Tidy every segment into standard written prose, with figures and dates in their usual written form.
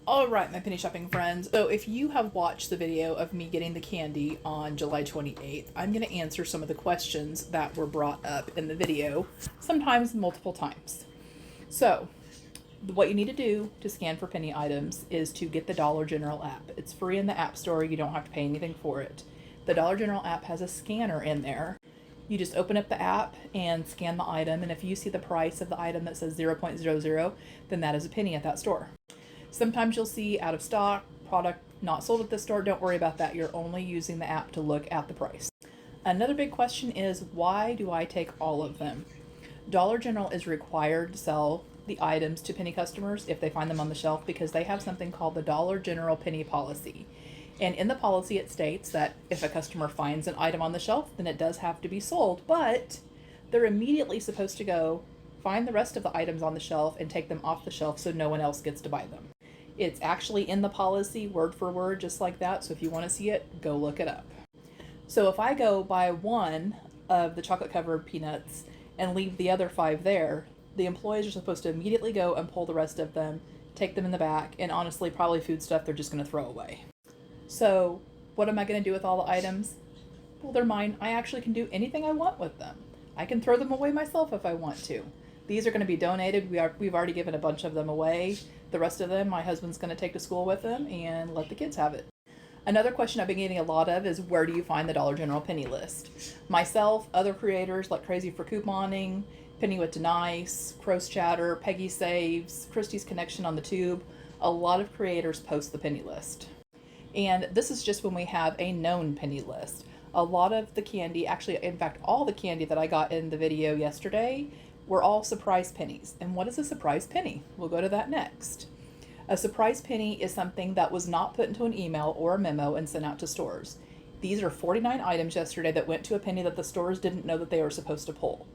All right, my penny shopping friends. So, if you have watched the video of me getting the candy on July 28th, I'm going to answer some of the questions that were brought up in the video, sometimes multiple times. So, what you need to do to scan for penny items is to get the Dollar General app. It's free in the App Store, you don't have to pay anything for it. The Dollar General app has a scanner in there. You just open up the app and scan the item, and if you see the price of the item that says 0.00, then that is a penny at that store. Sometimes you'll see out of stock, product not sold at the store. Don't worry about that. You're only using the app to look at the price. Another big question is, why do I take all of them? Dollar General is required to sell the items to penny customers if they find them on the shelf because they have something called the Dollar General penny policy. And in the policy, it states that if a customer finds an item on the shelf, then it does have to be sold, but they're immediately supposed to go find the rest of the items on the shelf and take them off the shelf so no one else gets to buy them. It's actually in the policy word for word, just like that. So if you want to see it, go look it up. So if I go buy one of the chocolate covered peanuts and leave the other 5 there, the employees are supposed to immediately go and pull the rest of them, take them in the back, and honestly, probably food stuff they're just going to throw away. So what am I going to do with all the items? Well, they're mine. I actually can do anything I want with them. I can throw them away myself if I want to. These are going to be donated. We've already given a bunch of them away. The rest of them, my husband's going to take to school with them and let the kids have it. Another question I've been getting a lot of is, where do you find the Dollar General penny list? Myself, other creators like Crazy for Couponing, Penny with Denise, Crow's Chatter, Peggy Saves, Christie's Connection on the Tube, a lot of creators post the penny list. And this is just when we have a known penny list. A lot of the candy, actually, in fact, all the candy that I got in the video yesterday were all surprise pennies. And what is a surprise penny? We'll go to that next. A surprise penny is something that was not put into an email or a memo and sent out to stores. These are 49 items yesterday that went to a penny that the stores didn't know that they were supposed to pull.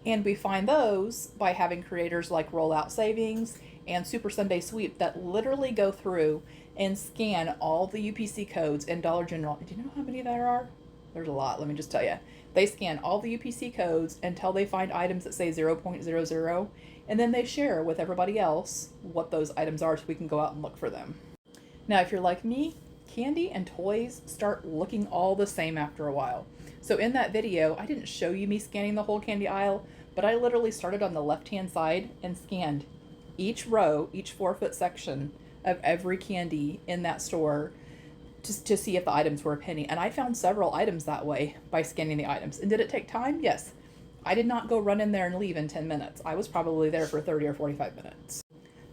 And we find those by having creators like Rollout Savings and Super Sunday Sweep that literally go through and scan all the UPC codes in Dollar General. Do you know how many there are? There's a lot, let me just tell you. They scan all the UPC codes until they find items that say 0.00, and then they share with everybody else what those items are so we can go out and look for them. Now, if you're like me, candy and toys start looking all the same after a while. So in that video, I didn't show you me scanning the whole candy aisle, but I literally started on the left-hand side and scanned each row, each 4-foot section of every candy in that store to see if the items were a penny. And I found several items that way by scanning the items. And did it take time? Yes. I did not go run in there and leave in 10 minutes. I was probably there for 30 or 45 minutes.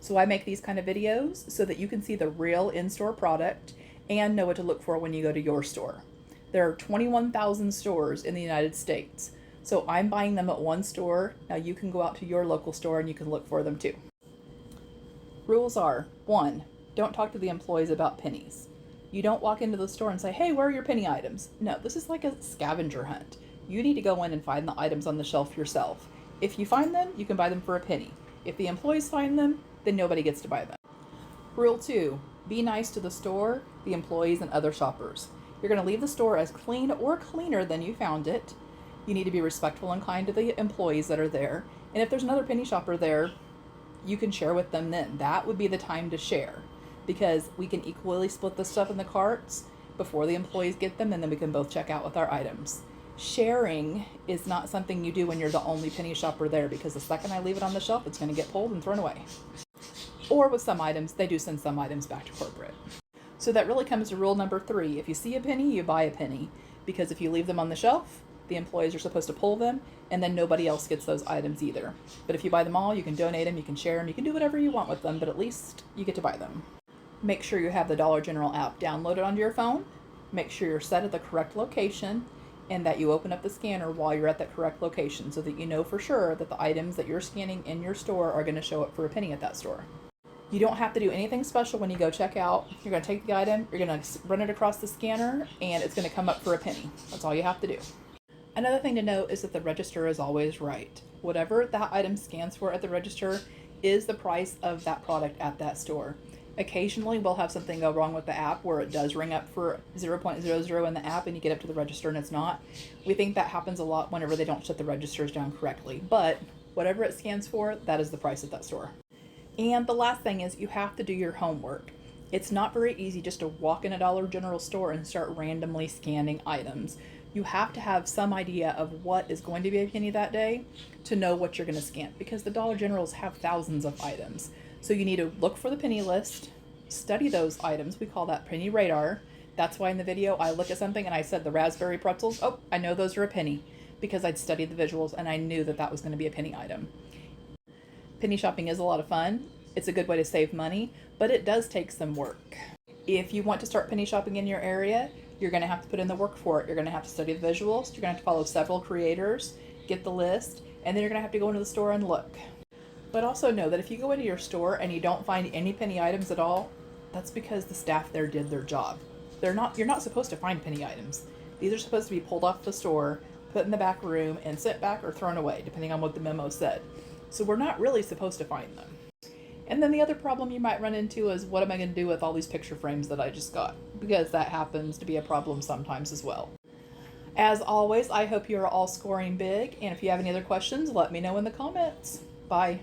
So I make these kind of videos so that you can see the real in-store product and know what to look for when you go to your store. There are 21,000 stores in the United States. So I'm buying them at one store. Now you can go out to your local store and you can look for them too. Rules are, 1, don't talk to the employees about pennies. You don't walk into the store and say, hey, where are your penny items? No, this is like a scavenger hunt. You need to go in and find the items on the shelf yourself. If you find them, you can buy them for a penny. If the employees find them, then nobody gets to buy them. Rule 2, be nice to the store, the employees, and other shoppers. You're going to leave the store as clean or cleaner than you found it. You need to be respectful and kind to the employees that are there. And if there's another penny shopper there, you can share with them then. That would be the time to share, because we can equally split the stuff in the carts before the employees get them, and then we can both check out with our items. Sharing is not something you do when you're the only penny shopper there, because the second I leave it on the shelf, it's going to get pulled and thrown away. Or with some items, they do send some items back to corporate. So that really comes to rule number 3. If you see a penny, you buy a penny, because if you leave them on the shelf, the employees are supposed to pull them, and then nobody else gets those items either. But if you buy them all, you can donate them, you can share them, you can do whatever you want with them, but at least you get to buy them. Make sure you have the Dollar General app downloaded onto your phone. Make sure you're set at the correct location and that you open up the scanner while you're at that correct location so that you know for sure that the items that you're scanning in your store are going to show up for a penny at that store. You don't have to do anything special when you go check out. You're going to take the item, you're going to run it across the scanner, and it's going to come up for a penny. That's all you have to do. Another thing to note is that the register is always right. Whatever that item scans for at the register is the price of that product at that store. Occasionally we'll have something go wrong with the app where it does ring up for 0.00 in the app and you get up to the register and it's not. We think that happens a lot whenever they don't shut the registers down correctly, but whatever it scans for, that is the price at that store. And the last thing is you have to do your homework. It's not very easy just to walk in a Dollar General store and start randomly scanning items. You have to have some idea of what is going to be a penny that day to know what you're going to scan, because the Dollar Generals have thousands of items. So you need to look for the penny list, study those items. We call that penny radar. That's why in the video I look at something and I said the raspberry pretzels, oh, I know those are a penny, because I'd studied the visuals and I knew that that was going to be a penny item. Penny shopping is a lot of fun. It's a good way to save money, but it does take some work. If you want to start penny shopping in your area, you're going to have to put in the work for it. You're going to have to study the visuals. You're going to have to follow several creators, get the list, and then you're going to have to go into the store and look. But also know that if you go into your store and you don't find any penny items at all, that's because the staff there did their job. You're not supposed to find penny items. These are supposed to be pulled off the store, put in the back room, and sent back or thrown away, depending on what the memo said. So we're not really supposed to find them. And then the other problem you might run into is, what am I going to do with all these picture frames that I just got? Because that happens to be a problem sometimes as well. As always, I hope you are all scoring big, and if you have any other questions, let me know in the comments. Bye.